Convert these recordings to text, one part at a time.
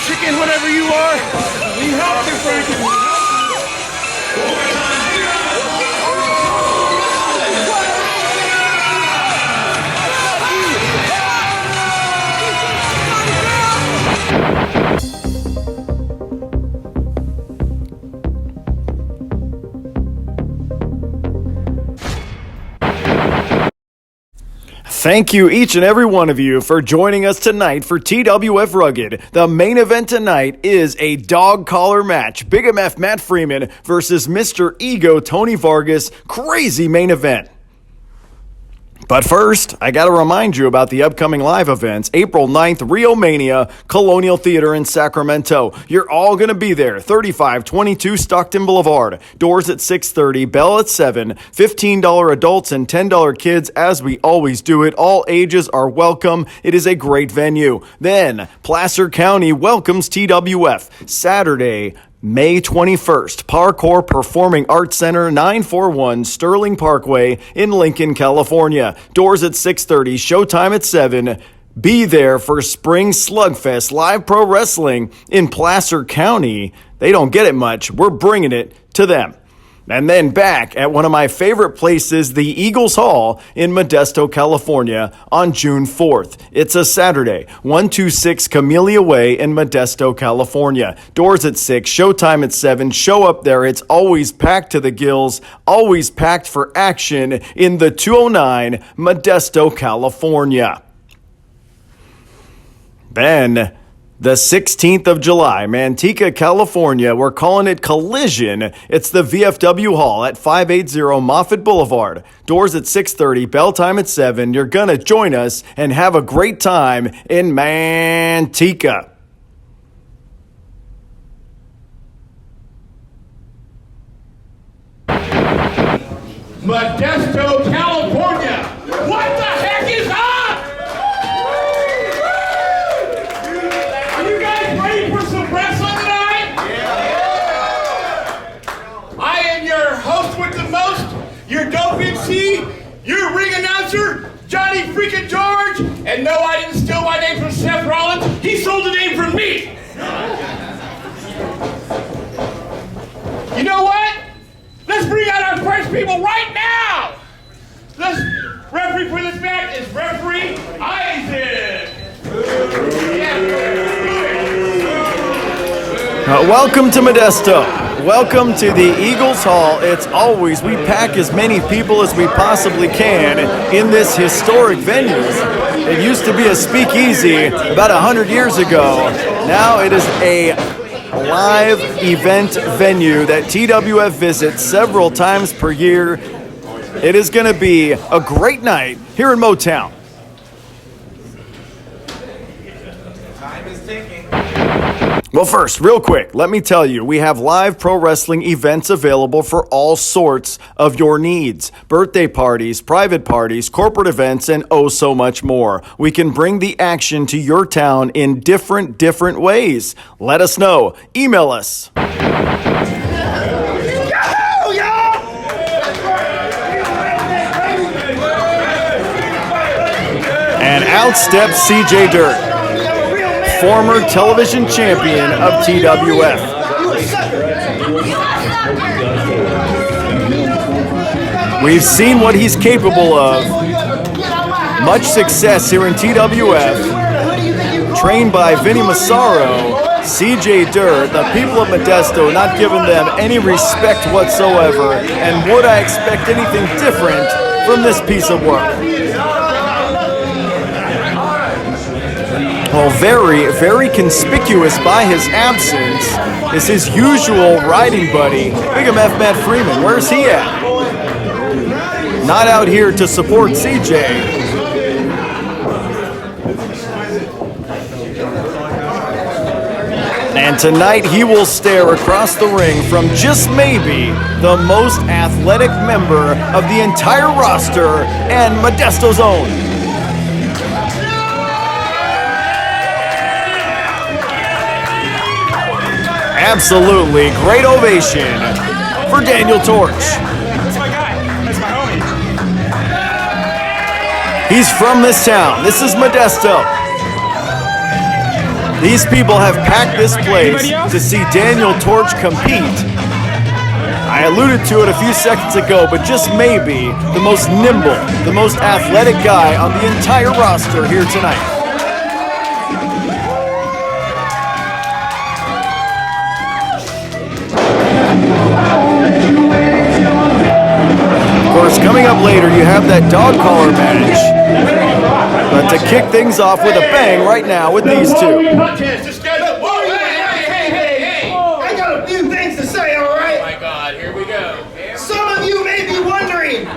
chicken, whatever you are. We help you, Frankie. Thank you, each and every one of you, for joining us tonight for TWF Rugged. The main event tonight is a dog collar match. Big MF Matt Freeman versus Mr. Ego Tony Vargas. Crazy main event. But first, I gotta remind you about the upcoming live events. April 9th, Rio Mania, Colonial Theater in Sacramento. You're all gonna be there. 3522 Stockton Boulevard. Doors at 6:30, bell at 7. $15 adults and $10 kids, as we always do it. All ages are welcome. It is a great venue. Then, Placer County welcomes TWF. Saturday, May 21st, Parkour Performing Arts Center, 941 Sterling Parkway in Lincoln, California. Doors at 6:30, showtime at 7. Be there for Spring Slugfest Live Pro Wrestling in Placer County. They don't get it much. We're bringing it to them. And then back at one of my favorite places, the Eagles Hall in Modesto, California on June 4th. It's a Saturday, 126 Camellia Way in Modesto, California. Doors at 6, showtime at 7. Show up there. It's always packed to the gills, always packed for action in the 209 Modesto, California. Then, the 16th of July, Manteca, California. We're calling it Collision. It's the VFW Hall at 580 Moffett Boulevard. Doors at 6:30, bell time at 7. You're going to join us and have a great time in Manteca. Modesto, California. What the heck is up? Your dope MC, your ring announcer, Johnny freaking George, and no, I didn't steal my name from Seth Rollins. He stole the name from me. You know what? Let's bring out our first people right now. Let's referee for this match is referee Isaac. Welcome to Modesto. Welcome to the Eagles Hall. It's always, we pack as many people as we possibly can in this historic venue. It used to be a speakeasy about 100 years ago. Now it is a live event venue that TWF visits several times per year. It is going to be a great night here in Motown. Well, first, real quick, let me tell you, we have live pro wrestling events available for all sorts of your needs. Birthday parties, private parties, corporate events, and oh so much more. We can bring the action to your town in different ways. Let us know. Email us. And out steps CJ Dirt, former television champion of TWF. We've seen what he's capable of. Much success here in TWF. Trained by Vinnie Massaro, CJ Dirt, the people of Modesto not giving them any respect whatsoever. And would I expect anything different from this piece of work? Well, very conspicuous by his absence is his usual riding buddy, Big MF Matt Freeman. Where's he at? Not out here to support CJ. And tonight he will stare across the ring from just maybe the most athletic member of the entire roster and Modesto's own. Absolutely. Great ovation for Daniel Torch. That's my guy. That's my homie. He's from this town. This is Modesto. These people have packed this place to see Daniel Torch compete. I alluded to it a few seconds ago, but just maybe the most nimble, the most athletic guy on the entire roster here tonight. Of course, coming up later, you have that dog collar match. But to kick things off with a bang right now with these two. I got a few things to say, all right? Oh my God, here we go. Some of you may be wondering,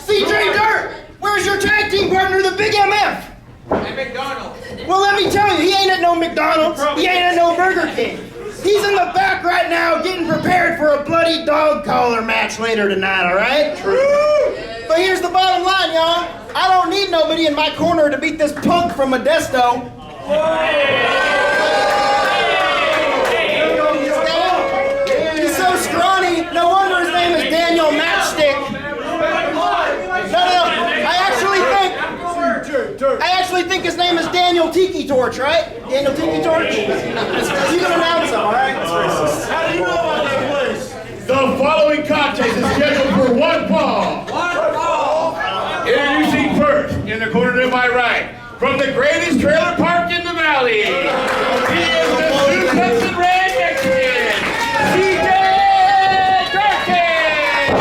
CJ Dirt, where's your tag team partner, the Big MF? At McDonald's. Well, let me tell you, he ain't at no McDonald's. He ain't at no Burger King. He's in the back right now getting prepared for a bloody dog collar match later tonight, all right? True. But here's the bottom line, y'all. I don't need nobody in my corner to beat this punk from Modesto. He's so scrawny, no wonder his name is Daniel Matchstick. No. I actually think his name is Daniel Tiki Torch, right? Daniel Tiki Torch? You can announce him, all right? How do you know about that place? The following contest is scheduled for one fall. Introducing first, in the corner to my right, from the greatest trailer park in the valley, he is the Suits and Red Mexican, CJ Durkin!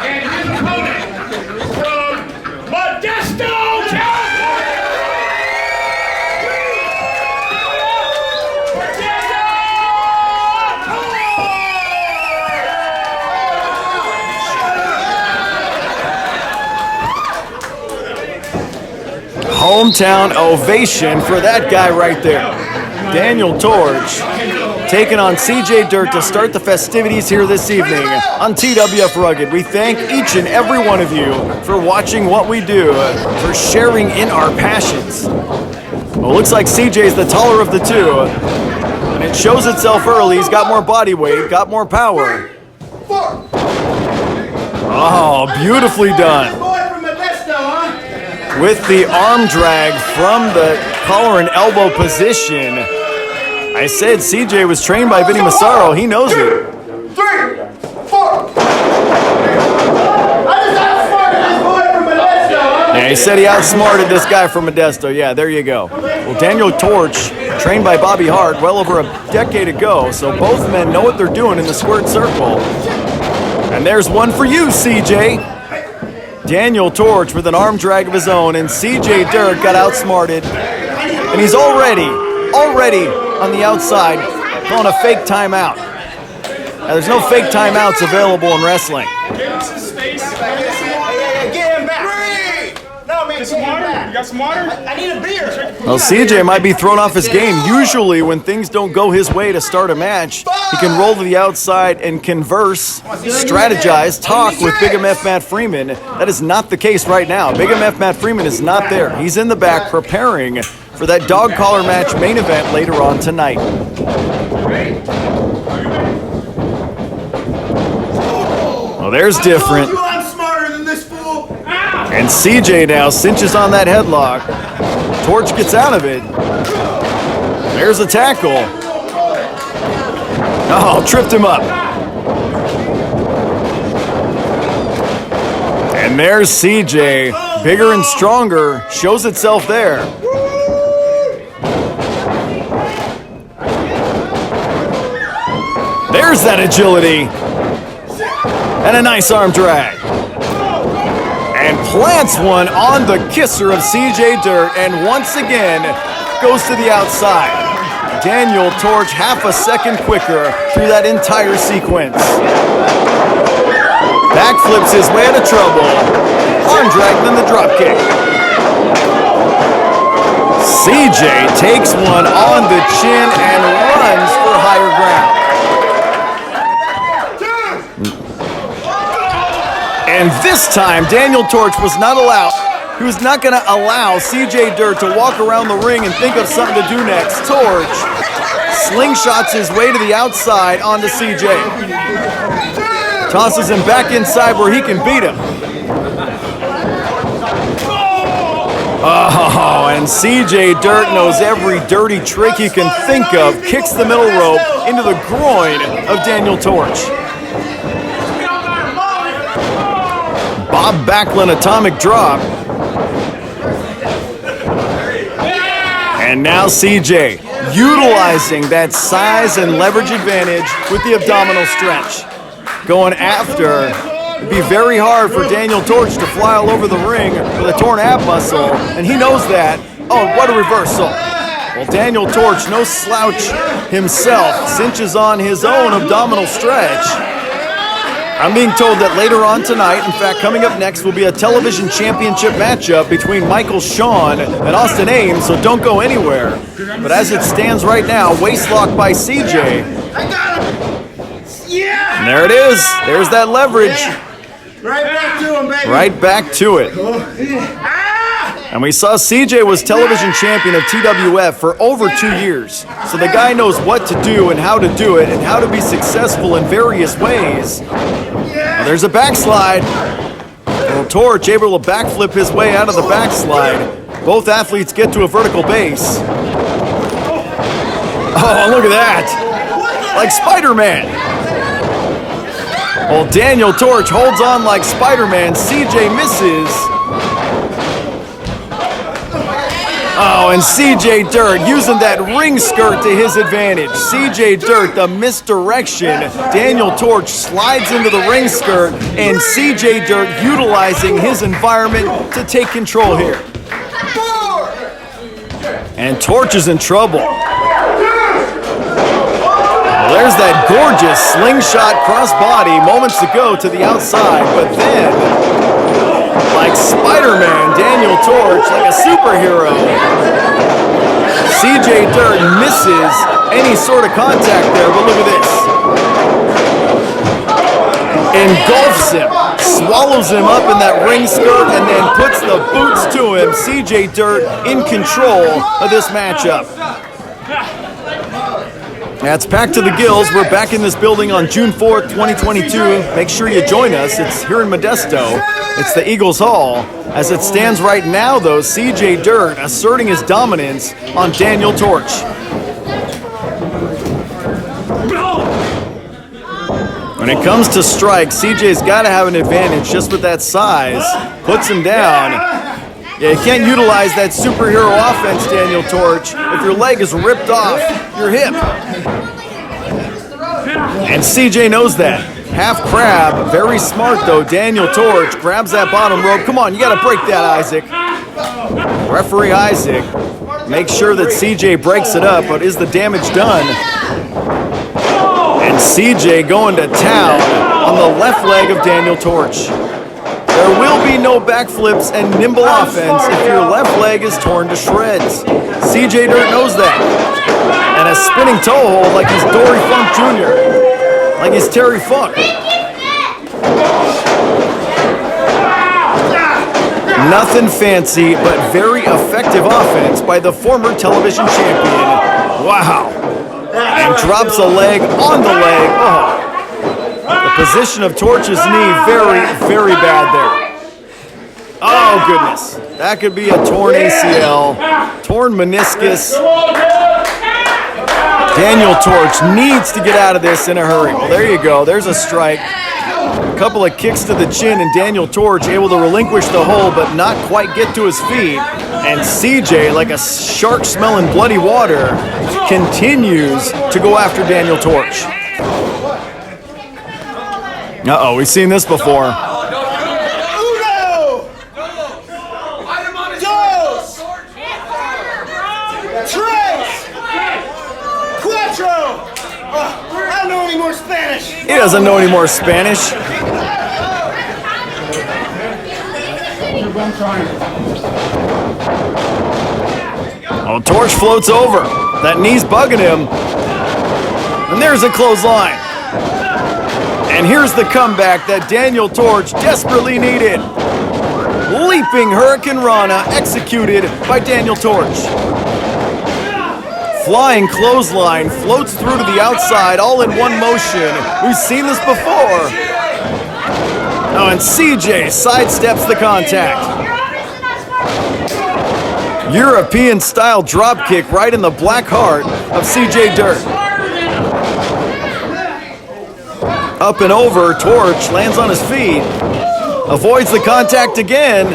And his opponent, from Modesto, Hometown ovation for that guy right there. Daniel Torch taking on CJ Dirt to start the festivities here this evening on TWF Rugged. We thank each and every one of you for watching what we do, for sharing in our passions. Well, looks like CJ's the taller of the two, and it shows itself early. He's got more body weight, got more power. Oh, beautifully done. With the arm drag from the collar and elbow position. I said CJ was trained by Vinnie Massaro. He knows it. 3, 4. I just outsmarted this boy from Modesto, huh? Yeah, he said he outsmarted this guy from Modesto. Yeah, there you go. Well, Daniel Torch, trained by Bobby Hart well over a decade ago, so both men know what they're doing in the squared circle. And there's one for you, CJ. Daniel Torch with an arm drag of his own, and CJ Dirt got outsmarted. And he's already on the outside calling a fake timeout. Now, there's no fake timeouts available in wrestling. Get him back. No, man, get him back. You got some water? I need a beer. Well, CJ might be thrown off his game. Usually when things don't go his way to start a match, he can roll to the outside and converse, strategize, talk with Big MF Matt Freeman. That is not the case right now. Big MF Matt Freeman is not there. He's in the back preparing for that dog collar match main event later on tonight. Well, there's different. I'm smarter than this fool. And CJ now cinches on that headlock. Torch gets out of it. There's a tackle. Oh, tripped him up. And there's CJ, bigger and stronger, shows itself there. There's that agility. And a nice arm drag. And plants one on the kisser of CJ Dirt, and once again goes to the outside. Daniel Torch half a second quicker through that entire sequence. Backflips his way out of trouble. Arm drag, then the drop kick. CJ takes one on the chin and runs for higher ground. And this time, Daniel Torch was not allowed. He was not going to allow CJ Dirt to walk around the ring and think of something to do next. Torch slingshots his way to the outside onto CJ. Tosses him back inside where he can beat him. Oh, and CJ Dirt knows every dirty trick he can think of. Kicks the middle rope into the groin of Daniel Torch. Bob Backlund atomic drop. And now CJ utilizing that size and leverage advantage with the abdominal stretch. Going after. It'd be very hard for Daniel Torch to fly all over the ring with a torn ab muscle, and he knows that. Oh, what a reversal. Well, Daniel Torch, no slouch himself, cinches on his own abdominal stretch. I'm being told that later on tonight, in fact, coming up next, will be a television championship matchup between Michael Shawn and Austin Ames, so don't go anywhere. But as it stands right now, waist lock by CJ. I got him. Yeah. And there it is. There's that leverage. Yeah. Right back to him, baby. Right back to it. And we saw CJ was television champion of TWF for over 2 years. So the guy knows what to do and how to do it and how to be successful in various ways. Now there's a backslide. Well, Torch able to backflip his way out of the backslide. Both athletes get to a vertical base. Oh, look at that. Like Spider-Man. Well, Daniel Torch holds on like Spider-Man. CJ misses. Oh, and CJ Dirt using that ring skirt to his advantage. CJ Dirt, the misdirection. Daniel Torch slides into the ring skirt, and CJ Dirt utilizing his environment to take control here. And Torch is in trouble. Well, there's that gorgeous slingshot crossbody moments ago to the outside, but then, like Spider-Man, Daniel Torch, like a superhero. CJ Dirt misses any sort of contact there, but look at this. Engulfs him, swallows him up in that ring skirt, and then puts the boots to him. CJ Dirt in control of this matchup. That's packed to the gills. We're back in this building on June 4th, 2022. Make sure you join us. It's here in Modesto. It's the Eagles Hall. As it stands right now, though, CJ Dirt asserting his dominance on Daniel Torch. When it comes to strikes, CJ's got to have an advantage just with that size. Puts him down. Yeah, you can't utilize that superhero offense, Daniel Torch, if your leg is ripped off your hip. And CJ knows that. Half crab, very smart though. Daniel Torch grabs that bottom rope. Come on, you gotta break that, Isaac. Referee Isaac makes sure that CJ breaks it up, but is the damage done? And CJ going to town on the left leg of Daniel Torch. There will be no backflips and nimble offense if your left leg is torn to shreds. CJ Dirt knows that. And a spinning toe hold like he's Dory Funk Jr. Like he's Terry Funk. Nothing fancy, but very effective offense by the former television champion. Wow. And drops a leg on the leg. Oh. The position of Torch's knee, very, very bad there. Oh, goodness. That could be a torn ACL, torn meniscus. Daniel Torch needs to get out of this in a hurry. Well, there you go. There's a strike. A couple of kicks to the chin, and Daniel Torch able to relinquish the hold, but not quite get to his feet. And CJ, like a shark smelling bloody water, continues to go after Daniel Torch. Uh-oh, we've seen this before. He doesn't know any more Spanish. Oh, Torch floats over. That knee's bugging him. And there's a clothesline. And here's the comeback that Daniel Torch desperately needed. Leaping Hurricane Rana executed by Daniel Torch. Flying clothesline floats through to the outside all in one motion. We've seen this before. Oh, and CJ sidesteps the contact. European-style dropkick right in the black heart of CJ Dirt. Up and over, Torch lands on his feet, avoids the contact again,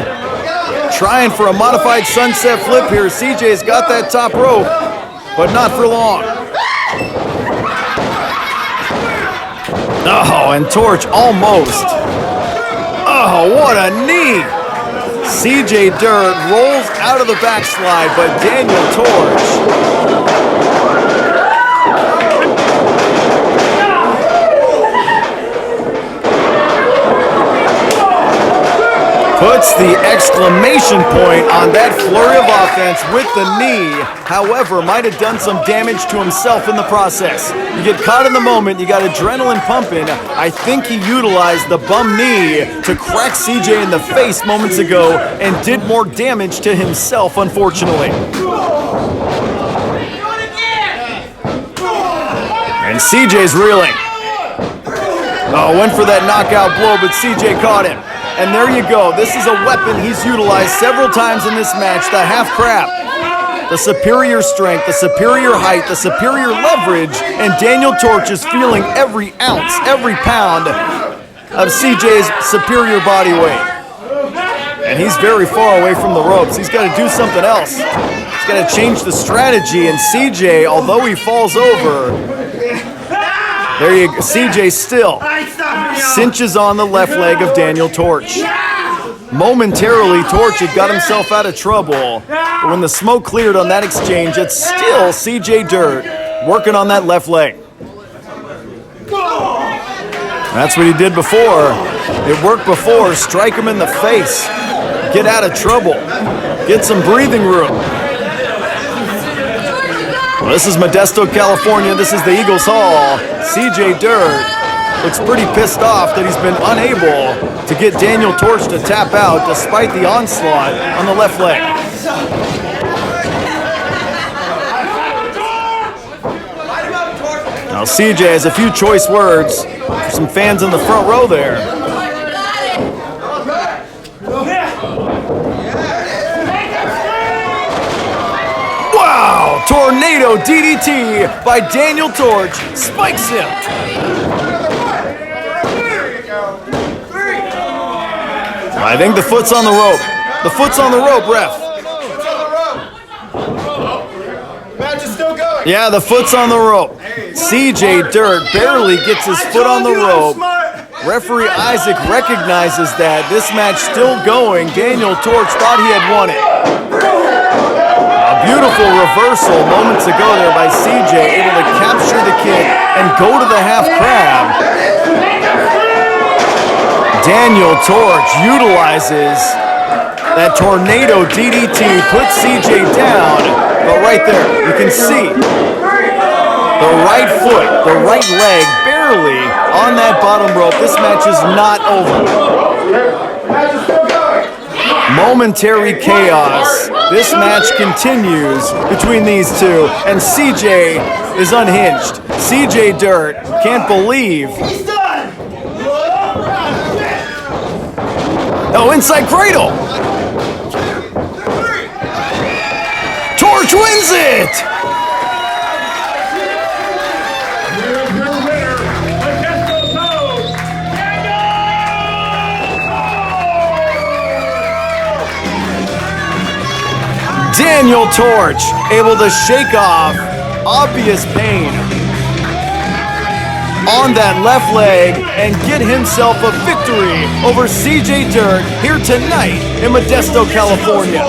trying for a modified sunset flip here. CJ's got that top rope, but not for long. Oh, and Torch almost. Oh, what a knee! CJ Dirt rolls out of the backslide, but Daniel Torch puts the exclamation point on that flurry of offense with the knee. However, might have done some damage to himself in the process. You get caught in the moment, you got adrenaline pumping. I think he utilized the bum knee to crack CJ in the face moments ago and did more damage to himself, unfortunately. And CJ's reeling. Oh, went for that knockout blow, but CJ caught him. And there you go. This is a weapon he's utilized several times in this match, the half crab. The superior strength, the superior height, the superior leverage, and Daniel Torch is feeling every ounce, every pound of CJ's superior body weight. And he's very far away from the ropes. He's got to do something else. He's got to change the strategy, and CJ, although he falls over, there you go. CJ still cinches on the left leg of Daniel Torch. Momentarily, Torch had got himself out of trouble, but when the smoke cleared on that exchange, it's still CJ Dirt working on that left leg. That's what he did before. It worked before. Strike him in the face. Get out of trouble. Get some breathing room. Well, this is Modesto, California. This is the Eagles Hall. CJ Dirt looks pretty pissed off that he's been unable to get Daniel Torch to tap out despite the onslaught on the left leg. Now CJ has a few choice words for some fans in the front row there. Wow! Tornado DDT by Daniel Torch spikes him. I think the foot's on the rope. The foot's on the rope, ref. Match is still going. Yeah, the foot's on the rope. CJ Dirt barely gets his foot on the rope. Referee Isaac recognizes that. This match still going. Daniel Torch thought he had won it. A beautiful reversal moments ago there by CJ, able to capture the kick and go to the half crab. Daniel Torch utilizes that tornado DDT, puts CJ down, but right there, you can see the right foot, the right leg, barely on that bottom rope. This match is not over. Momentary chaos. This match continues between these two, and CJ is unhinged. CJ Dirt can't believe. Oh, inside cradle. Torch wins it. Daniel Torch able to shake off obvious pain on that left leg and get himself a victory over CJ Dirt here tonight in Modesto, California.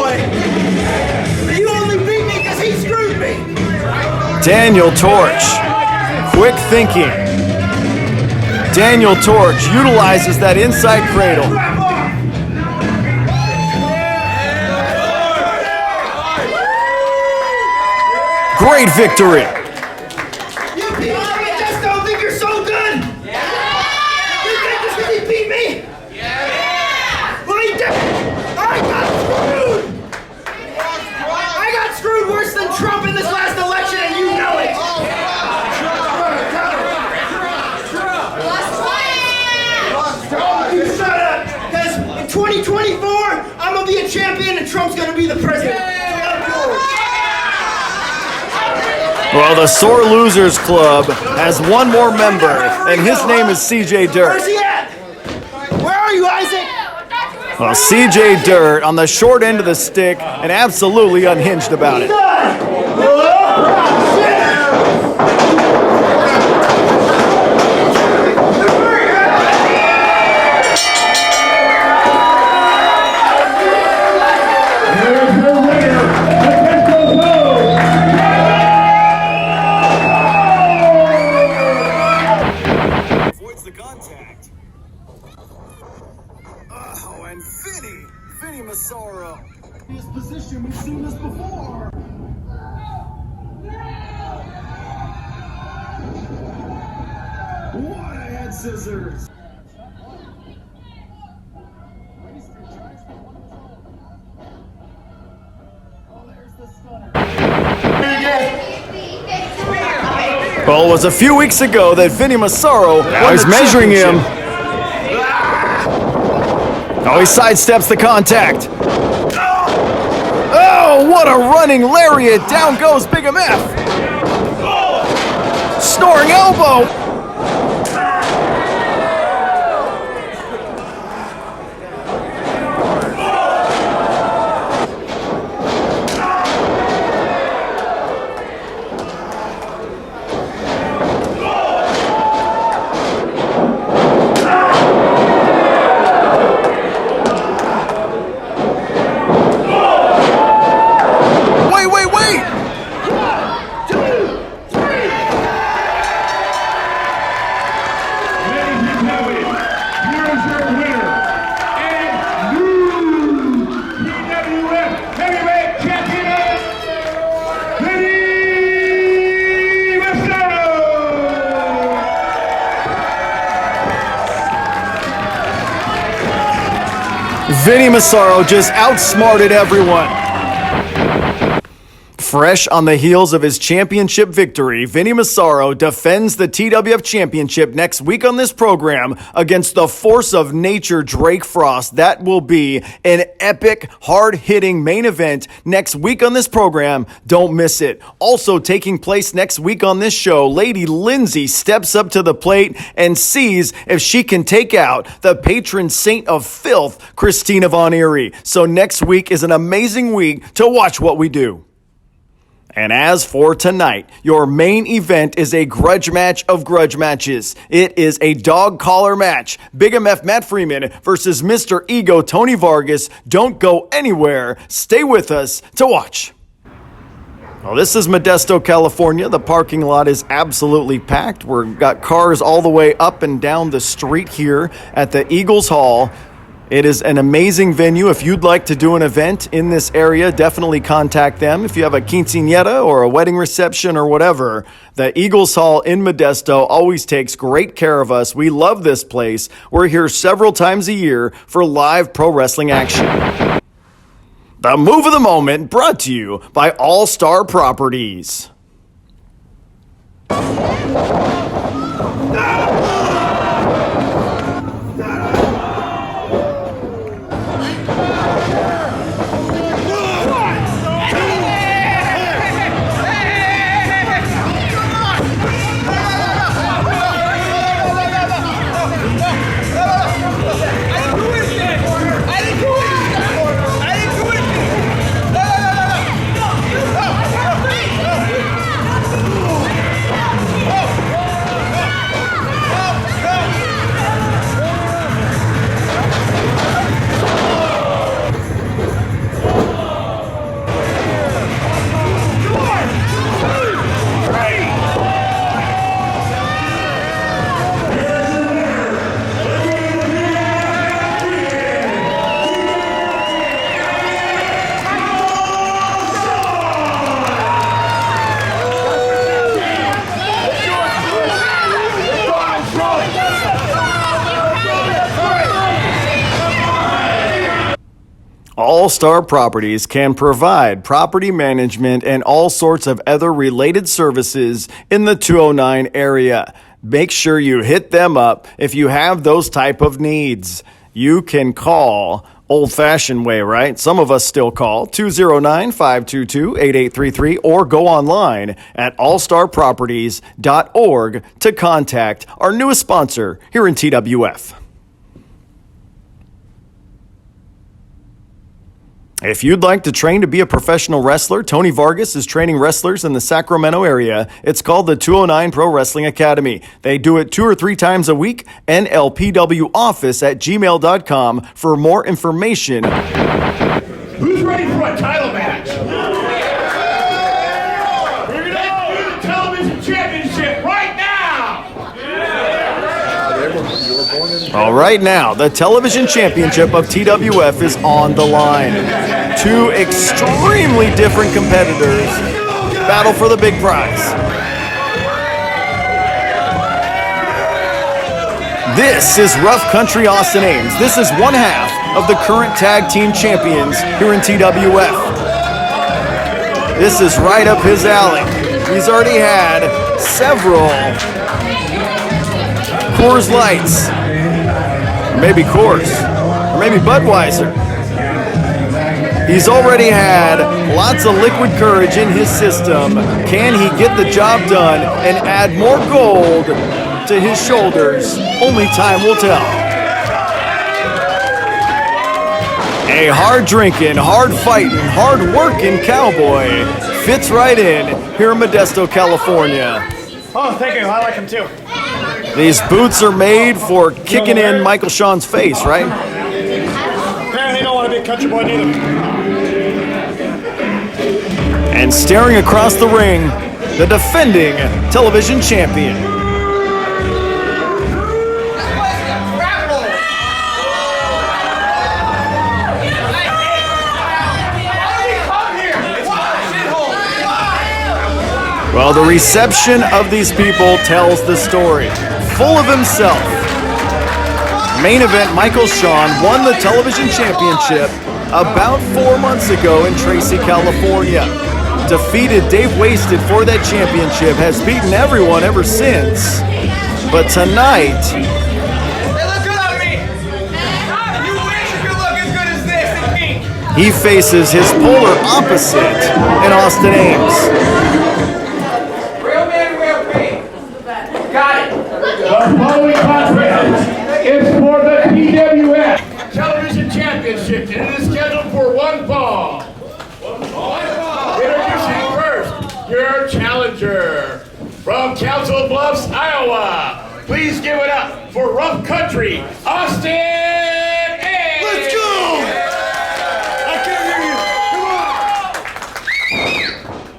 You only beat me because he screwed me. Daniel Torch, quick thinking. Daniel Torch utilizes that inside cradle. Great victory. You people just don't think you're so good. Yeah. You think this because he beat me? Yeah. Well, he did. I got screwed. I got screwed worse than Trump in this last election, and you know it. You shut up, because in 2024, I'm gonna be a champion, and Trump's gonna be the president. Well, the Sore Losers Club has one more member, and his name is CJ Dirt. Where's he at? Where are you, Isaac? Well, CJ Dirt on the short end of the stick and absolutely unhinged about it. Avoids the contact. Oh, and Vinnie Massaro. His position, we've seen this before. What a head scissors. Well, it was a few weeks ago that Vinnie Massaro was measuring him. Oh, he sidesteps the contact. Oh, what a running lariat. Down goes Big MF. Snoring elbow. Vinnie Massaro just outsmarted everyone. Fresh on the heels of his championship victory, Vinnie Massaro defends the TWF Championship next week on this program against the force of nature Drake Frost. That will be an epic, hard-hitting main event next week on this program. Don't miss it. Also taking place next week on this show, Lady Lindsey steps up to the plate and sees if she can take out the patron saint of filth, Christina von Eerie. So next week is an amazing week to watch what we do. And as for tonight, your main event is a grudge match of grudge matches. It is a dog collar match. Big MF Matt Freeman versus Mr. Ego Tony Vargas. Don't go anywhere. Stay with us to watch. Well, this is Modesto, California. The parking lot is absolutely packed. We've got cars all the way up and down the street here at the Eagles Hall. It is an amazing venue. If you'd like to do an event in this area, definitely contact them. If you have a quinceañera or a wedding reception or whatever, the Eagles Hall in Modesto always takes great care of us. We love this place. We're here several times a year for live pro wrestling action. The move of the moment brought to you by All Star Properties. All Star Properties can provide property management and all sorts of other related services in the 209 area. Make sure you hit them up if you have those type of needs. You can call Old-fashioned way, right? Some of us still call 209-522-8833 or go online at allstarproperties.org to contact our newest sponsor here in TWF. If you'd like to train to be a professional wrestler, Tony Vargas is training wrestlers in the Sacramento area. It's called the 209 Pro Wrestling Academy. They do it 2 or 3 times a week. NLPWoffice@gmail.com for more information. Who's ready for a title match? We're going to do the television championship right now! All right, now, the television championship of TWF is on the line. 2 extremely different competitors battle for the big prize. This is Rough Country Austin Ames. This is one half of the current tag team champions here in TWF. This is right up his alley. He's already had several Coors Lights, or maybe Coors, or maybe Budweiser. He's already had lots of liquid courage in his system. Can he get the job done and add more gold to his shoulders? Only time will tell. A hard-drinking, hard-fighting, hard-working cowboy fits right in here in Modesto, California. Oh, thank you. I like him too. These boots are made for kicking in Michael Sean's face, right? Apparently don't want to be a country boy neither. And staring across the ring, the defending television champion. Well, the reception of these people tells the story. Full of himself. Main event, Michael Sean won the television championship about 4 months ago in Tracy, California. Defeated Dave Wasted for that championship, has beaten everyone ever since. But tonight, They look good on me! You wish you could look as good as this in pink! he faces his polar opposite in Austin Ames. Real man, real pink. Got it. The following contest is for the TWF Television Championship, and it is scheduled for one fall. Introducing first, your challenger from Council Bluffs, Iowa. Please give it up for Rough Country, Austin Ames. Let's go! I can't hear you. Come on.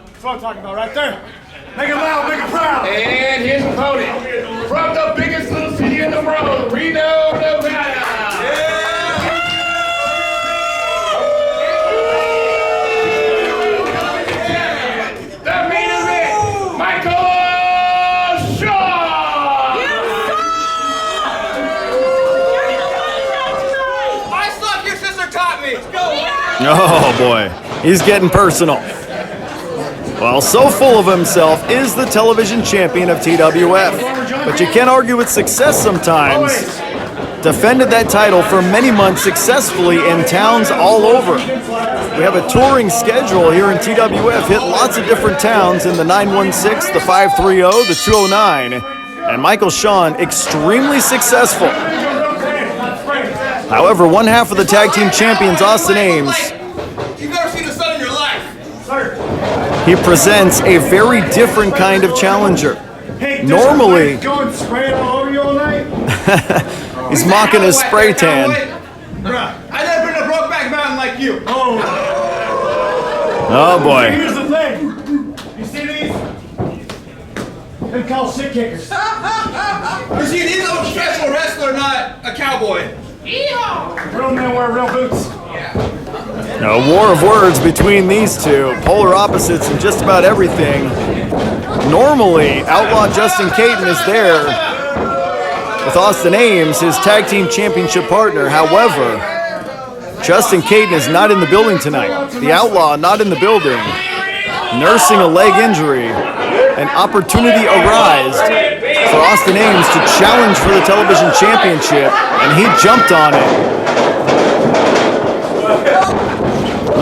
That's what I'm talking about right there. Make it loud, make it proud. And his opponent from the biggest little city in the world, Reno, Nevada. The main event, Michael Shaw. I suck, your sister taught me. Go. Oh boy, he's getting personal. Well, so full of himself is the television champion of TWF. But you can't argue with success sometimes. Defended that title for many months successfully in towns all over. We have a touring schedule here in TWF, hit lots of different towns in the 916, the 530, the 209. And Michael Sean, extremely successful. However, one half of the tag team champions, Austin Ames, You've never seen the sun in your life. he presents a very different kind of challenger. Hey, Normally- going spraying all over you all night? He's mocking his spray tan. I never been to Brokeback Mountain like you. Oh, Oh boy. here's the thing. You see these? They're called shit kickers. You see, he's a professional wrestler, not a cowboy. Real men wear real boots. A war of words between these two, polar opposites in just about everything. Normally, Outlaw Justin Caton is there with Austin Ames, his tag team championship partner. However, Justin Caton is not in the building tonight. The Outlaw not in the building, nursing a leg injury. An opportunity arose for Austin Ames to challenge for the television championship, and he jumped on it.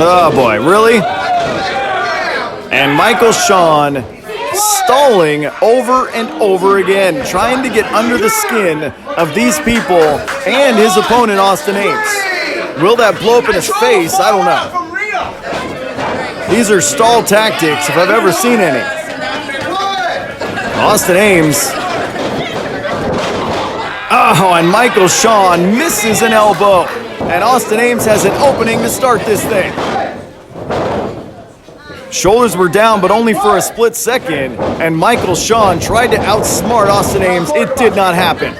Oh boy, really? And Michael Schuerman stalling over and over again, trying to get under the skin of these people and his opponent, Austin Ames. Will that blow up in his face? I don't know. These are stall tactics if I've ever seen any. Austin Ames. Oh, and Michael Schuerman misses an elbow. And Austin Ames has an opening to start this thing. Shoulders were down, but only for a split second. And Michael Schuerman tried to outsmart Austin Ames. It did not happen.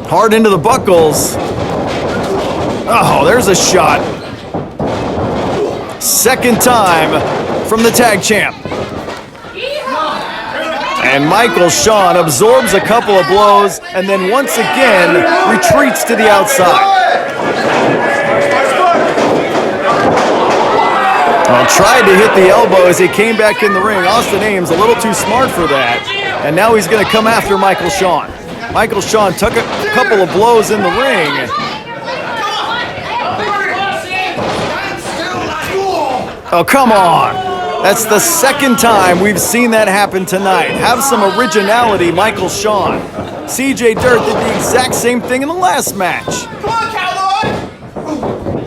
Hard into the buckles. Oh, there's a shot. Second time from the tag champ. And Michael Schuerman absorbs a couple of blows and then once again retreats to the outside. Tried to hit the elbow as he came back in the ring. Austin Ames a little too smart for that. And now he's going to come after Michael Schuerman. Michael Schuerman took a couple of blows in the ring. Oh, come on. That's the second time we've seen that happen tonight. Have some originality, Michael Schuerman. CJ Dirt did the exact same thing in the last match.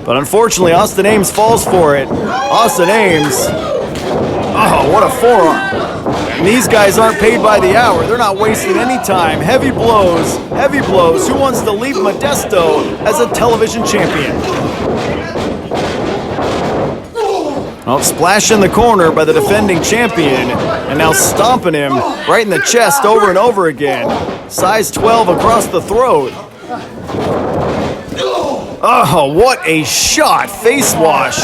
But unfortunately, Austin Ames falls for it. Austin Ames. Oh, what a forearm. And these guys aren't paid by the hour. They're not wasting any time. Heavy blows, heavy blows. Who wants to leave Modesto as a television champion? Oh, splash in the corner by the defending champion. And now stomping him right in the chest over and over again. Size 12 across the throat. Oh, what a shot. Face wash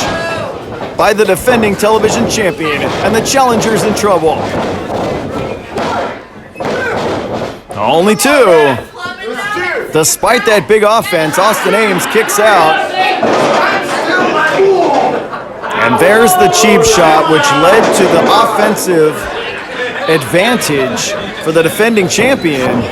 by the defending television champion. And the challenger's in trouble. Only two. Despite that big offense, Austin Ames kicks out. And there's the cheap shot, which led to the offensive advantage for the defending champion.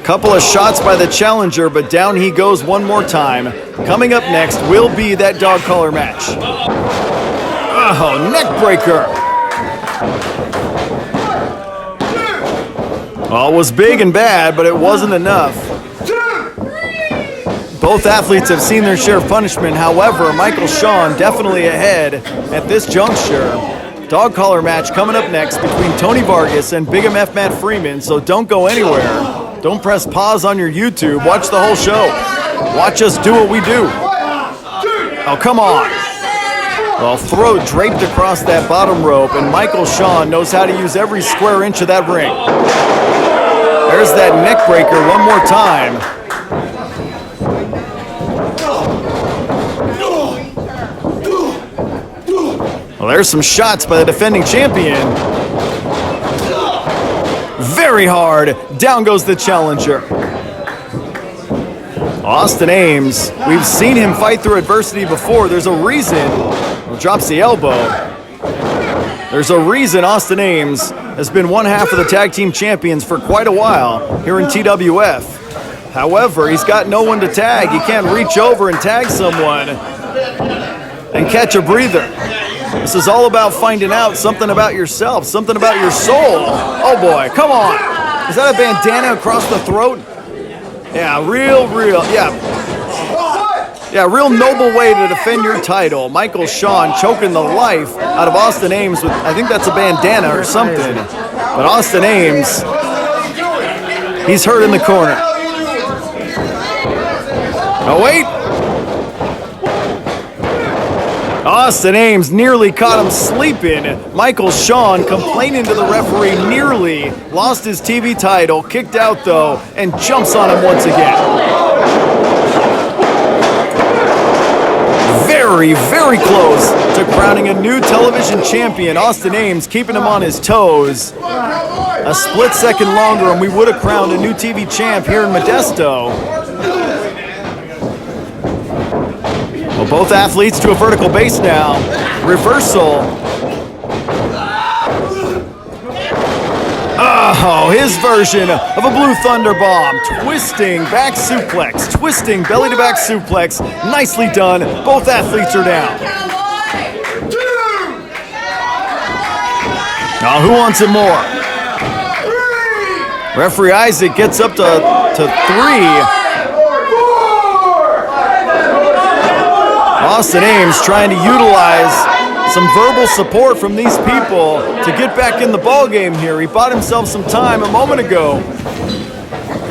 Couple of shots by the challenger, but down he goes one more time. Coming up next will be that dog collar match. Oh, neck breaker. Well, it was big and bad, but it wasn't enough. Both athletes have seen their share of punishment. However, Michael Schuerman definitely ahead at this juncture. Dog collar match coming up next between Tony Vargas and Big MF Matt Freeman, so don't go anywhere. Don't press pause on your YouTube. Watch the whole show. Watch us do what we do. Oh, come on. Well, throat draped across that bottom rope, and Michael Schuerman knows how to use every square inch of that ring. There's that neck breaker one more time. Well, there's some shots by the defending champion. Very hard. Down goes the challenger. Austin Ames. We've seen him fight through adversity before. There's a reason. Well, drops the elbow. There's a reason Austin Ames has been one half of the tag team champions for quite a while here in TWF. However, he's got no one to tag. He can't reach over and tag someone and catch a breather. This is all about finding out something about yourself, something about your soul. Oh boy, come on. Is that a bandana across the throat? Yeah, real, real noble way to defend your title. Michael Schuerman choking the life out of Austin Ames with, I think that's a bandana or something. But Austin Ames, he's hurt in the corner. Oh, wait. Austin Ames nearly caught him sleeping. Michael Schuerman complaining to the referee, nearly lost his TV title, kicked out though, and jumps on him once again. Very, very close to crowning a new television champion. Austin Ames keeping him on his toes. A split second longer and we would have crowned a new TV champ here in Modesto. Well, both athletes to a vertical base now. Reversal. Oh, his version of a Blue Thunder Bomb. Twisting back suplex. Twisting belly to back suplex. Nicely done. Both athletes are down. Now, who wants it more? Referee Isaac gets up to 3. Austin Ames trying to utilize some verbal support from these people to get back in the ball game here. He bought himself some time a moment ago,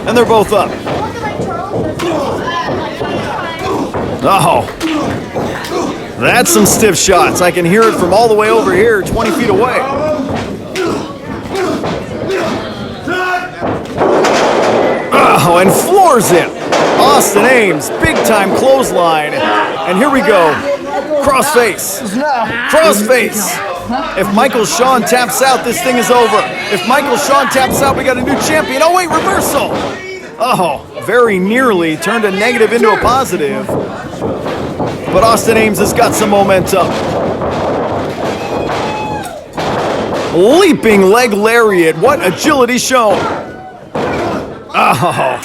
and they're both up. Oh, that's some stiff shots. I can hear it from all the way over here, 20 feet away. Oh, and floors him. Austin Ames, big-time clothesline. And here we go. Crossface. Crossface. If Michael Shawn taps out, this thing is over. If Michael Shawn taps out, we got a new champion. Oh, wait, reversal. Oh, very nearly turned a negative into a positive. But Austin Ames has got some momentum. Leaping leg lariat. What agility shown. Oh,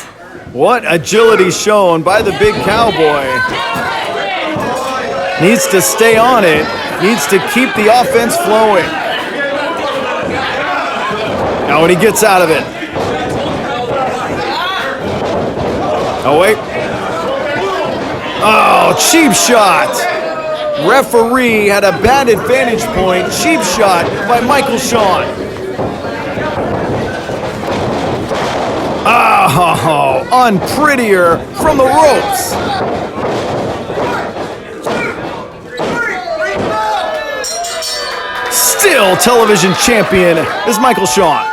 what agility shown by the big cowboy. Needs to stay on it. Needs to keep the offense flowing. Now when he gets out of it. Oh, wait. Oh, cheap shot. Referee had a bad advantage point. Cheap shot by Michael Shawn. Oh, unprettier from the ropes. Still television champion is Michael Shawn.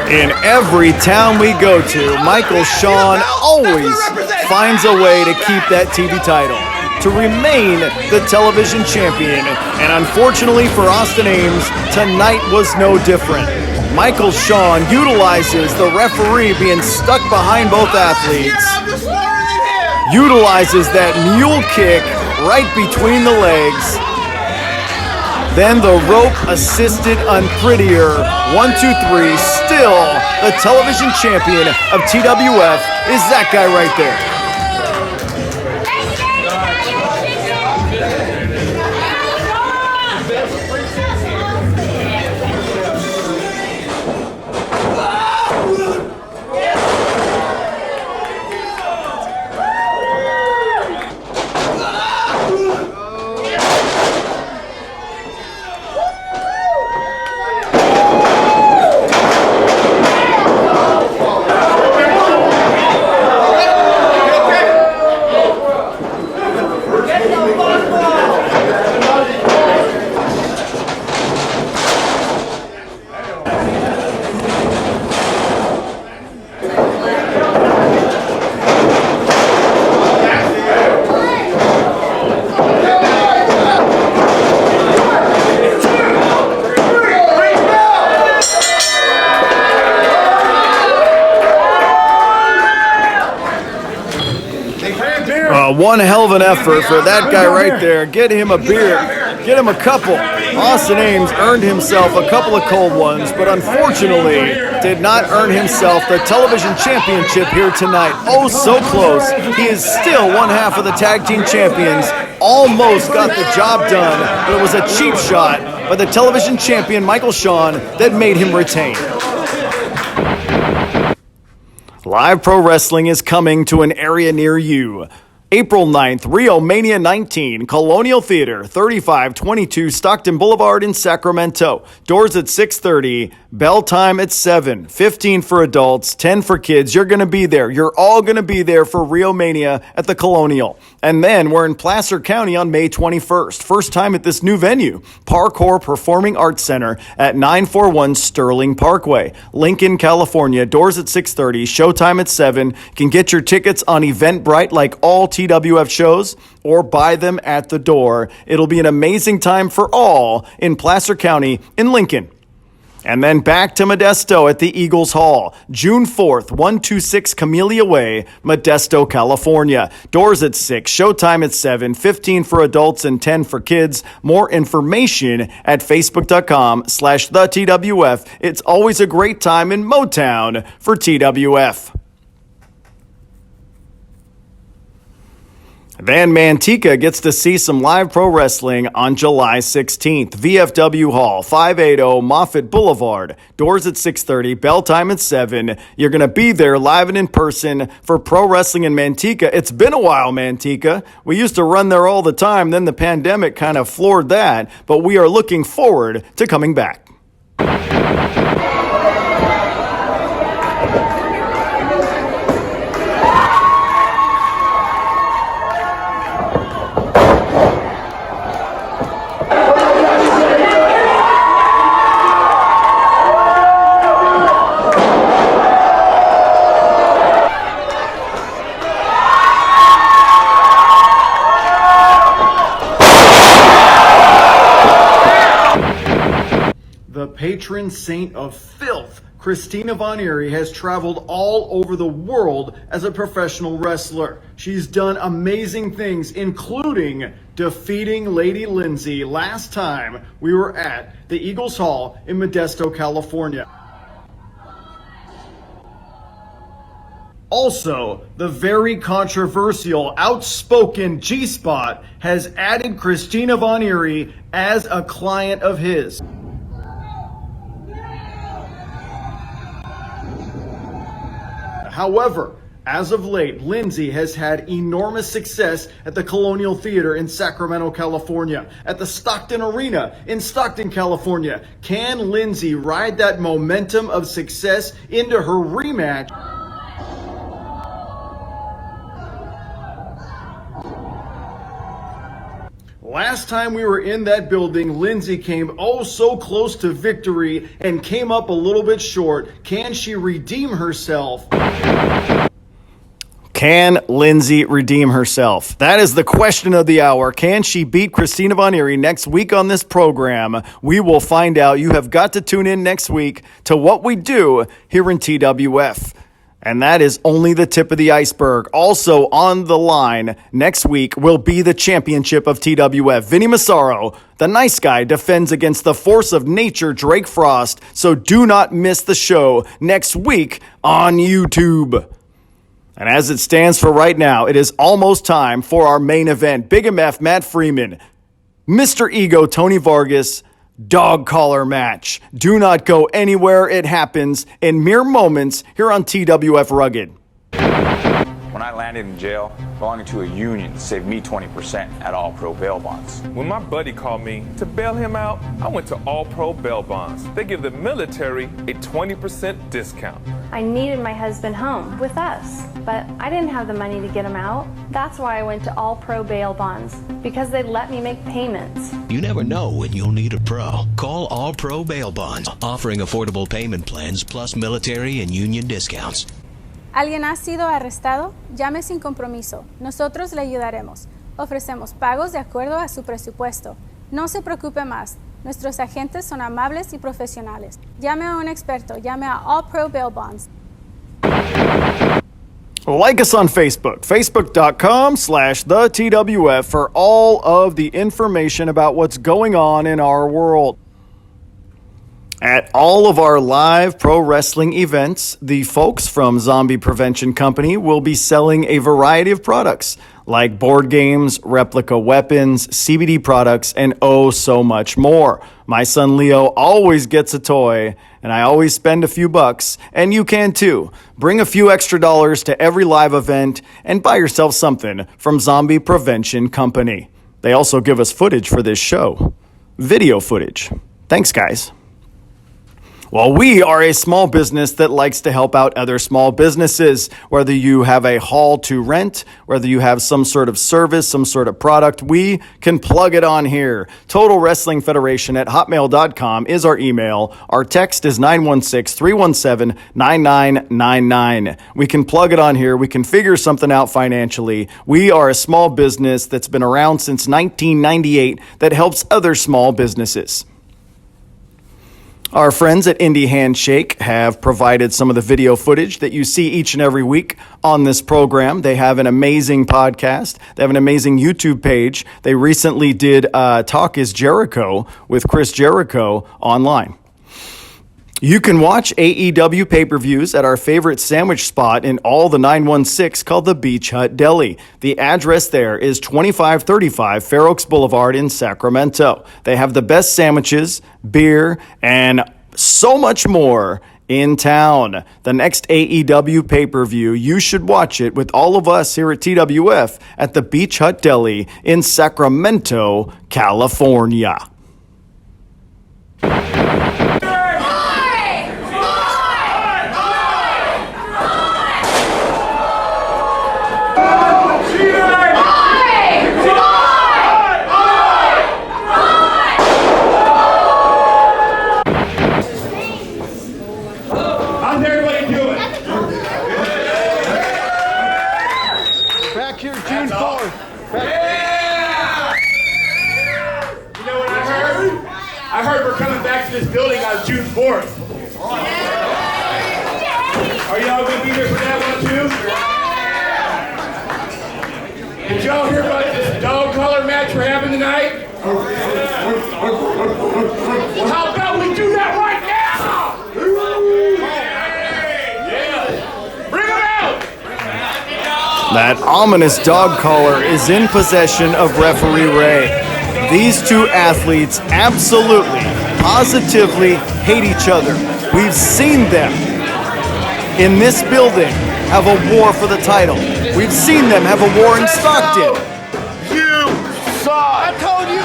In every town we go to, Michael Shawn always finds a way to keep that TV title, to remain the television champion. And unfortunately for Austin Ames, tonight was no different. Michael Shawn utilizes the referee being stuck behind both athletes, utilizes that mule kick right between the legs. Then the rope-assisted unprettier, 1, 2, 3, still the television champion of TWF is that guy right there. One hell of an effort for that guy right there. Get him a beer. Get him a couple. Austin Ames earned himself a couple of cold ones, but unfortunately did not earn himself the television championship here tonight. Oh, so close. He is still one half of the tag team champions. Almost got the job done, but it was a cheap shot by the television champion Michael Shawn that made him retain. Live Pro Wrestling is coming to an area near you. April 9th, Rio Mania 19, Colonial Theater, 3522 Stockton Boulevard in Sacramento. Doors at 6:30, bell time at 7, 15 for adults, 10 for kids. You're going to be there. You're all going to be there for Rio Mania at the Colonial. And then we're in Placer County on May 21st. First time at this new venue, Parkour Performing Arts Center at 941 Sterling Parkway, Lincoln, California. Doors at 6:30, showtime at 7. You can get your tickets on Eventbrite like all TWF shows or buy them at the door. It'll be an amazing time for all in Placer County in Lincoln. And then back to Modesto at the Eagles Hall, June 4th, 126 Camellia Way, Modesto, California. Doors at 6, showtime at 7, 15 for adults and 10 for kids. More information at facebook.com/thetwf. It's always a great time in Motown for TWF. Van Manteca gets to see some live pro wrestling on July 16th. VFW Hall, 580 Moffett Boulevard. Doors at 6:30, bell time at 7. You're going to be there live and in person for pro wrestling in Manteca. It's been a while, Manteca. We used to run there all the time, then the pandemic kind of floored that, but we are looking forward to coming back. Patron saint of filth, Christina Von Eerie has traveled all over the world as a professional wrestler. She's done amazing things, including defeating Lady Lindsey last time we were at the Eagles Hall in Modesto, California. Also, the very controversial, outspoken G-Spot has added Christina Von Eerie as a client of his. However, as of late, Lindsey has had enormous success at the Colonial Theater in Sacramento, California, at the Stockton Arena in Stockton, California. Can Lindsey ride that momentum of success into her rematch? Last time we were in that building, Lindsey came oh so close to victory and came up a little bit short. Can she redeem herself? Can Lindsey redeem herself? That is the question of the hour. Can she beat Christina Von Eerie next week on this program? We will find out. You have got to tune in next week to what we do here in TWF. And that is only the tip of the iceberg. Also on the line next week will be the championship of TWF. Vinnie Massaro, the nice guy, defends against the force of nature, Drake Frost. So do not miss the show next week on YouTube. And as it stands for right now, it is almost time for our main event. Big MF Matt Freeman, Mr. Ego Tony Vargas, dog collar match. Do not go anywhere. It happens in mere moments here on TWF Rugged. When I landed in jail, belonging to a union saved me 20% at All Pro Bail Bonds. When my buddy called me to bail him out, I went to All Pro Bail Bonds. They give the military a 20% discount. I needed my husband home with us, but I didn't have the money to get him out. That's why I went to All Pro Bail Bonds, because they let me make payments. You never know when you'll need a pro. Call All Pro Bail Bonds, offering affordable payment plans plus military and union discounts. ¿Alguien ha sido arrestado? Llame sin compromiso. Nosotros le ayudaremos. Ofrecemos pagos de acuerdo a su presupuesto. No se preocupe más. Nuestros agentes son amables y profesionales. Llame a un experto. Llame a All Pro Bail Bonds. Like us on Facebook, facebook.com/thetwf for all of the information about what's going on in our world. At all of our live pro wrestling events, the folks from Zombie Prevention Company will be selling a variety of products like board games, replica weapons, CBD products, and oh so much more. My son Leo always gets a toy, and I always spend a few bucks, and you can too. Bring a few extra dollars to every live event and buy yourself something from Zombie Prevention Company. They also give us footage for this show. Video footage. Thanks, guys. Well, we are a small business that likes to help out other small businesses. Whether you have a hall to rent, whether you have some sort of service, some sort of product, we can plug it on here. Total Wrestling Federation at hotmail.com is our email. Our text is 916-317-9999. We can plug it on here. We can figure something out financially. We are a small business that's been around since 1998 that helps other small businesses. Our friends at Indie Handshake have provided some of the video footage that you see each and every week on this program. They have an amazing podcast. They have an amazing YouTube page. They recently did Talk is Jericho with Chris Jericho online. You can watch AEW pay-per-views at our favorite sandwich spot in all the 916 called the Beach Hut Deli. The address there is 2535 Fair Oaks Boulevard in Sacramento. They have the best sandwiches, beer, and so much more in town. The next AEW pay-per-view, you should watch it with all of us here at TWF at the Beach Hut Deli in Sacramento, California. This building on June 4th. Are y'all going to be here for that one too? Did y'all hear about this dog collar match we're having tonight? Well, how about we do that right now? Yeah. Bring them out! That ominous dog collar is in possession of referee Ray. These two athletes absolutely, positively hate each other. We've seen them in this building have a war for the title. We've seen them have a war in Stockton. You saw it. I told you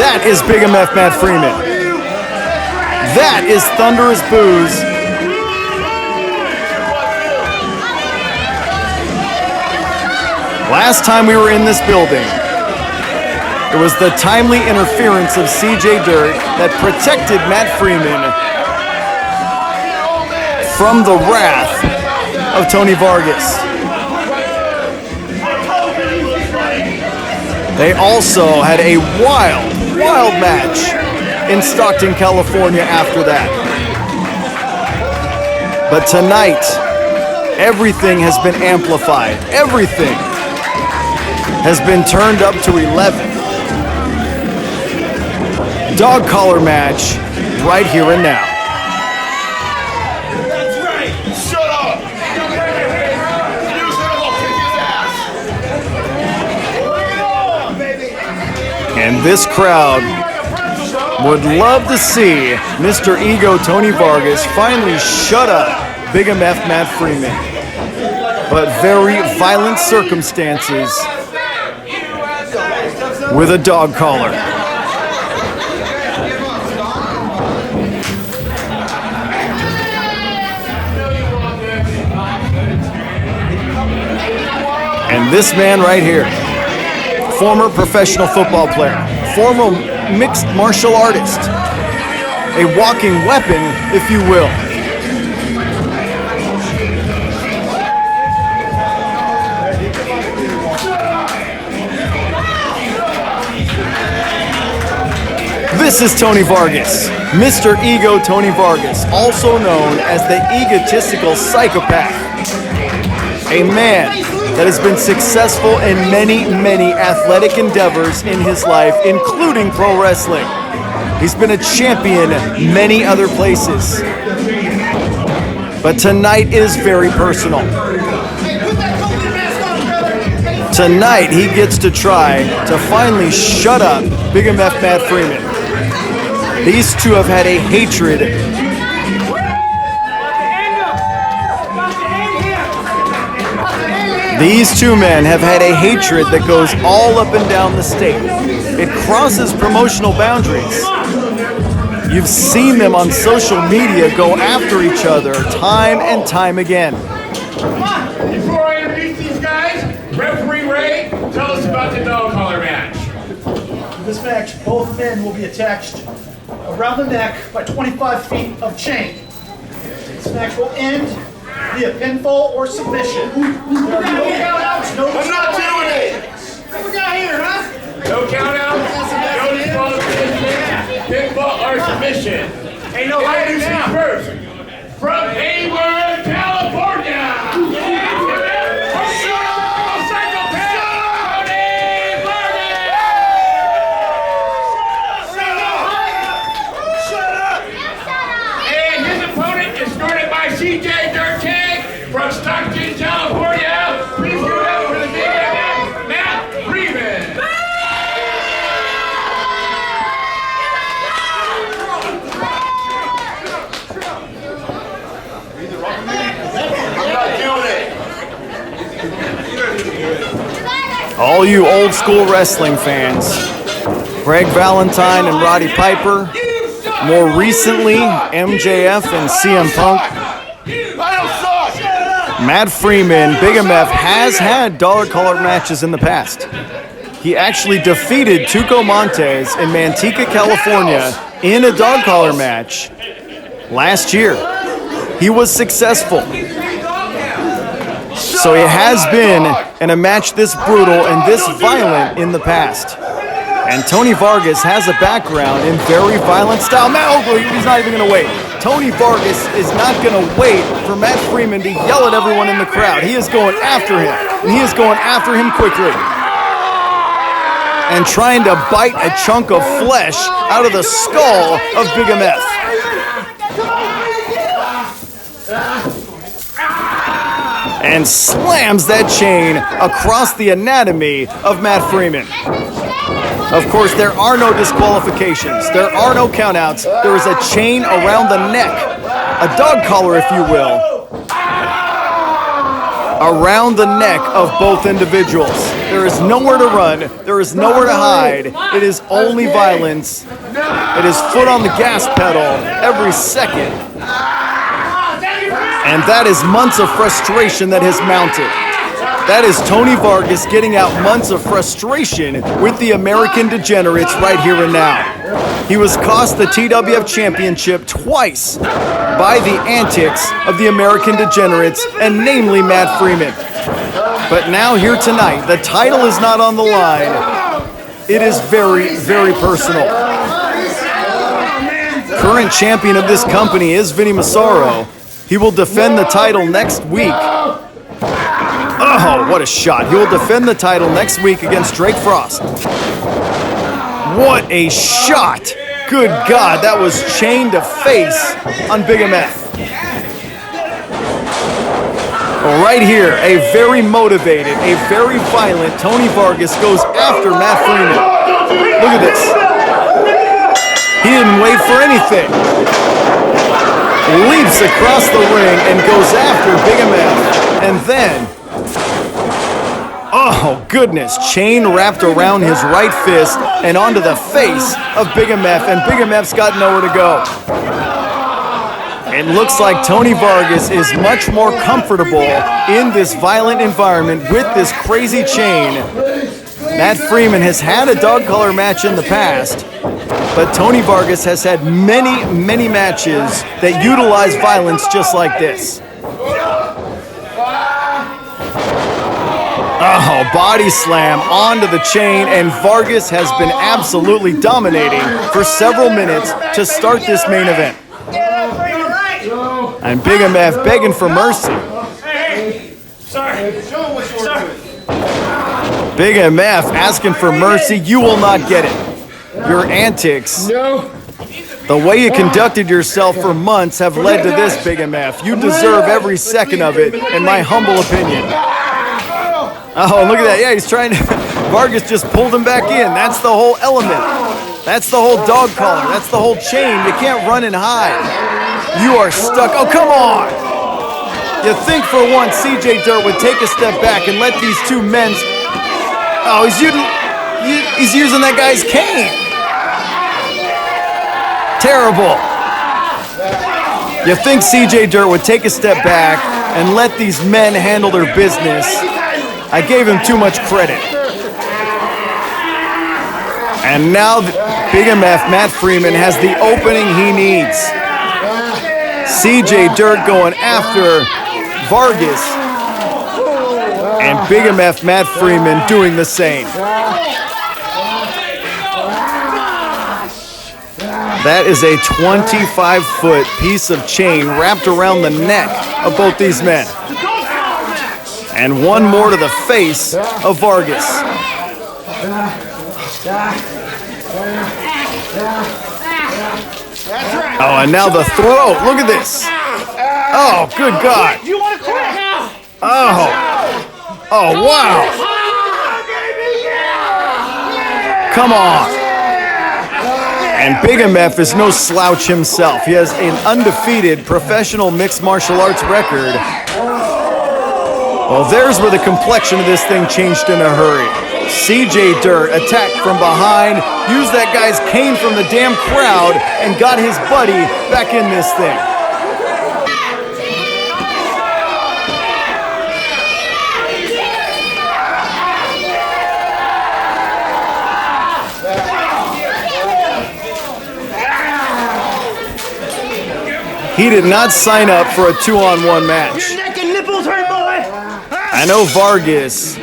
That is Big MF Matt Freeman. That is Thunderous Booze. Last time we were in this building, it was the timely interference of CJ Dirt that protected Matt Freeman from the wrath of Tony Vargas. They also had a wild match in Stockton, California after that. But tonight, everything has been amplified. Everything has been turned up to 11. Dog collar match right here and now. That's right. Shut up. And this crowd would love to see Mr. Ego Tony Vargas finally shut up Big MF Matt Freeman. But very violent circumstances with a dog collar. And this man right here, former professional football player, former mixed martial artist, a walking weapon, if you will. This is Tony Vargas, Mr. Ego Tony Vargas, also known as the egotistical psychopath. A man that has been successful in many athletic endeavors in his life, including pro wrestling. He's been a champion many other places. But tonight is very personal. Tonight he gets to try to finally shut up Big MF Matt Freeman. These two have had a hatred. These two men have had a hatred that goes all up and down the state. It crosses promotional boundaries. You've seen them on social media go after each other time and time again. Before I introduce these guys, Referee Ray, tell us about the dog collar match. In this match, both men will be attached around the neck by 25 feet of chain. This match will end via pinfall or submission. There are no countouts, no I'm not doing it! What we got here, huh? No countouts, no disqualification. pinfall or submission. Ain't no hiding now. First, from Hayward, California. CJ Dirtag from Stockton, California. Please give it up for the big man, Matt Freeman. I'm not doing it. All you old school wrestling fans, Greg Valentine and Roddy Piper, more recently MJF and CM Punk. Matt Freeman, Big MF, has had dollar collar matches in the past. He actually defeated Tuco Montes in Manteca, California in a dog collar match last year. He was successful. So he has been in a match this brutal and this violent in the past. And Tony Vargas has a background in very violent style. Matt Oakley, he's not even going to wait. Tony Vargas is not going to wait for Matt Freeman to yell at everyone in the crowd. He is going after him, and he is going after him quickly. And trying to bite a chunk of flesh out of the skull of Big MF. And slams that chain across the anatomy of Matt Freeman. Of course, there are no disqualifications. There are no countouts. There is a chain around the neck, a dog collar, if you will, around the neck of both individuals. There is nowhere to run. There is nowhere to hide. It is only violence. It is foot on the gas pedal every second. And that is months of frustration that has mounted. That is Tony Vargas getting out months of frustration with the American Degenerates right here and now. He was cost the TWF Championship twice by the antics of the American Degenerates, and namely Matt Freeman. But now here tonight, the title is not on the line. It is very, very personal. Current champion of this company is Vinnie Massaro. He will defend the title next week. Oh, what a shot. He will defend the title next week against Drake Frost. What a shot. Good God, that was chain to face on Big MF. Right here, a very motivated, a very violent Tony Vargas goes after Matt Freeman. Look at this. He didn't wait for anything. Leaps across the ring and goes after Big MF. And then, oh goodness, chain wrapped around his right fist and onto the face of Big MF, and Big MF's got nowhere to go. It looks like Tony Vargas is much more comfortable in this violent environment with this crazy chain. Matt Freeman has had a dog collar match in the past, but Tony Vargas has had many, many matches that utilize violence just like this. Oh, body slam onto the chain, and Vargas has been absolutely dominating for several minutes to start this main event. And Big MF begging for mercy. Big MF asking for mercy. You will not get it. Your antics, the way you conducted yourself for months have led to this, Big MF. You deserve every second of it, in my humble opinion. Oh, look at that. Yeah, he's trying to... Vargas just pulled him back in. That's the whole element. That's the whole dog collar. That's the whole chain. You can't run and hide. You are stuck. Oh, come on. You think for once CJ Dirt would take a step back and let these two men... Oh, he's using that guy's cane. Terrible. You think CJ Dirt would take a step back and let these men handle their business. I gave him too much credit. And now Big MF, Matt Freeman, has the opening he needs. CJ Dirt going after Vargas. And Big MF, Matt Freeman doing the same. That is a 25-foot piece of chain wrapped around the neck of both these men. And one more to the face of Vargas. Oh, and now the throat. Look at this. Oh, good God. You want to quit? Oh. Oh, wow. Come on. And Big MF is no slouch himself. He has an undefeated professional mixed martial arts record. Well, there's where the complexion of this thing changed in a hurry. CJ Dirt attacked from behind, used that guy's cane from the damn crowd, and got his buddy back in this thing. He did not sign up for a 2-on-1 match. Your neck and nipples hurt, boy. I know Vargas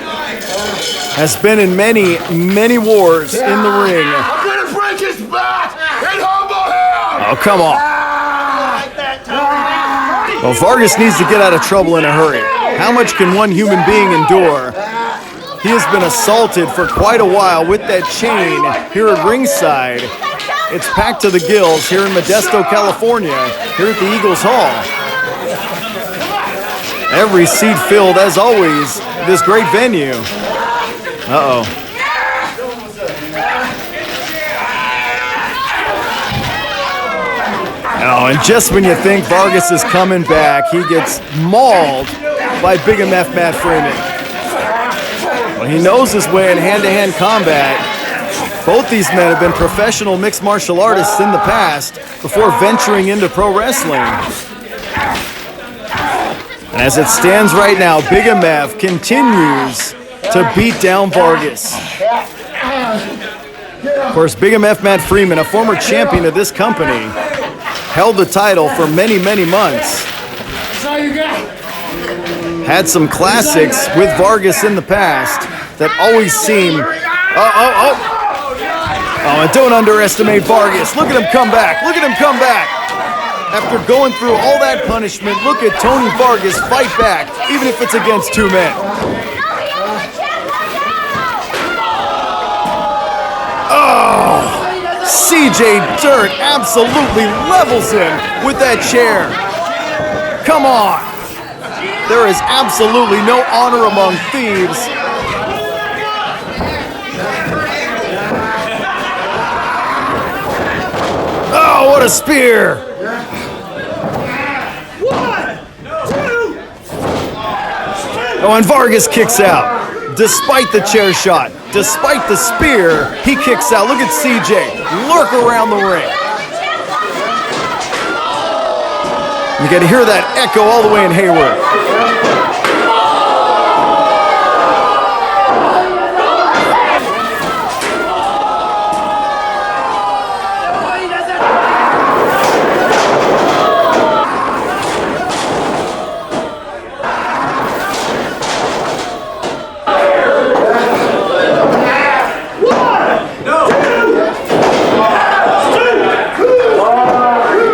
has been in many, many wars in the ring. I'm gonna break his back and humble him! Oh, come on. Well, Vargas needs to get out of trouble in a hurry. How much can one human being endure? He has been assaulted for quite a while with that chain here at ringside. It's packed to the gills here in Modesto, California, here at the Eagles Hall. Every seat filled, as always, this great venue. Uh-oh. Oh, and just when you think Vargas is coming back, he gets mauled by Big MF Matt Freeman. Well, he knows his way in hand-to-hand combat. Both these men have been professional mixed martial artists in the past before venturing into pro wrestling. And as it stands right now, Big MF continues to beat down Vargas. Of course, Big MF Matt Freeman, a former champion of this company, held the title for many, many months. Had some classics with Vargas in the past that always seem... Oh, and don't underestimate Vargas. Look at him come back. Look at him come back. After going through all that punishment, look at Tony Vargas fight back, even if it's against two men. Oh, CJ Dirt absolutely levels him with that chair. Come on. There is absolutely no honor among thieves. Oh, what a spear! 1, 2. Oh, and Vargas kicks out. Despite the chair shot, despite the spear, he kicks out. Look at CJ lurk around the ring. You can hear that echo all the way in Hayward.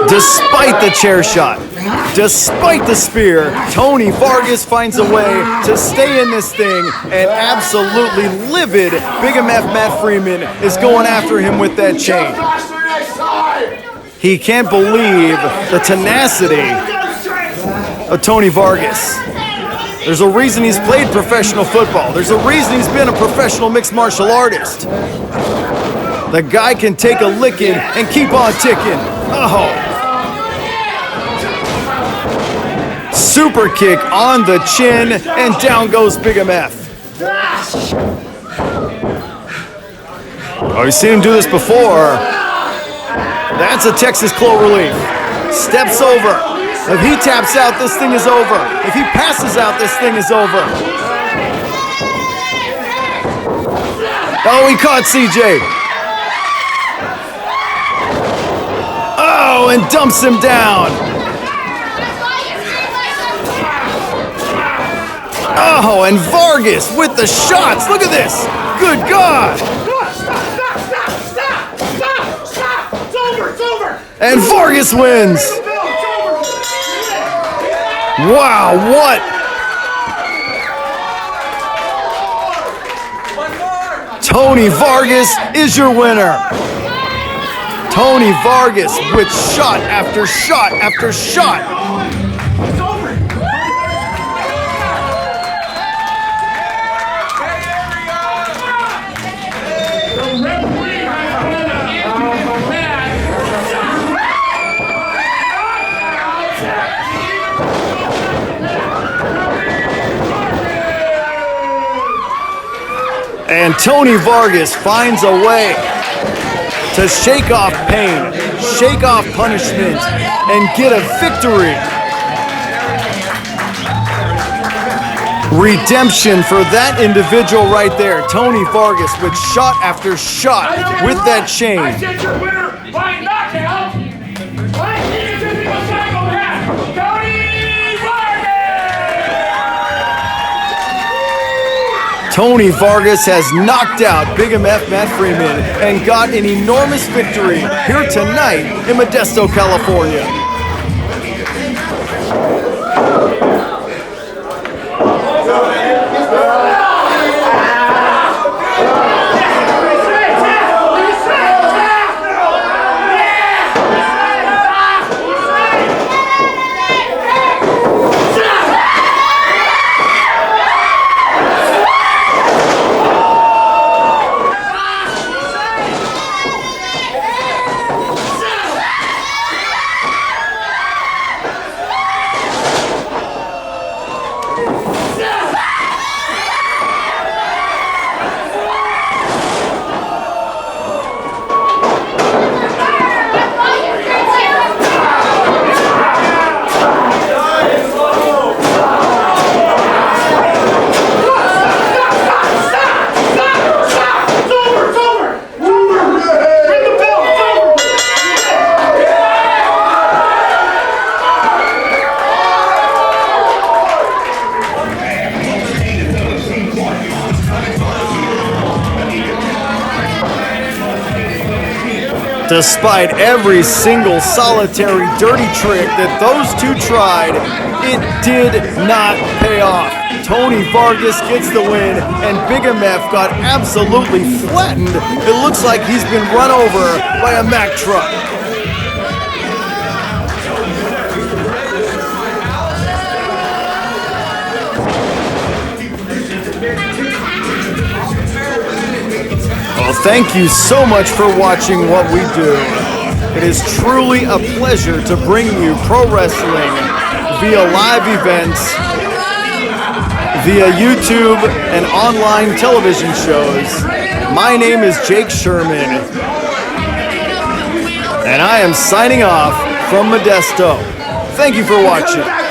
Despite the chair shot, despite the spear, Tony Vargas finds a way to stay in this thing, and absolutely livid Big MF Matt Freeman is going after him with that chain. He can't believe the tenacity of Tony Vargas. There's a reason he's played professional football. There's a reason he's been a professional mixed martial artist. The guy can take a licking and keep on ticking. Oh. Super kick on the chin, and down goes Big MF. Oh, you've seen him do this before. That's a Texas Clo relief. Steps over. If he taps out, this thing is over. If he passes out, this thing is over. Oh, he caught CJ. Oh, and dumps him down. Oh, and Vargas with the shots. Look at this. Good God. Stop. It's over. And Vargas wins! Wow, what? Tony Vargas is your winner. Tony Vargas with shot after shot after shot. And Tony Vargas finds a way to shake off pain, shake off punishment, and get a victory. Redemption for that individual right there. Tony Vargas with shot after shot with that chain. I said your winner by knockout. Tony Vargas has knocked out Big MF Matt Freeman and got an enormous victory here tonight in Modesto, California. Despite every single solitary dirty trick that those two tried, it did not pay off. Tony Vargas gets the win, and Big MF got absolutely flattened. It looks like he's been run over by a Mack truck. Well, thank you so much for watching what we do. It is truly a pleasure to bring you pro wrestling via live events, via YouTube and online television shows. My name is Jake Schuerman, and I am signing off from Modesto. Thank you for watching.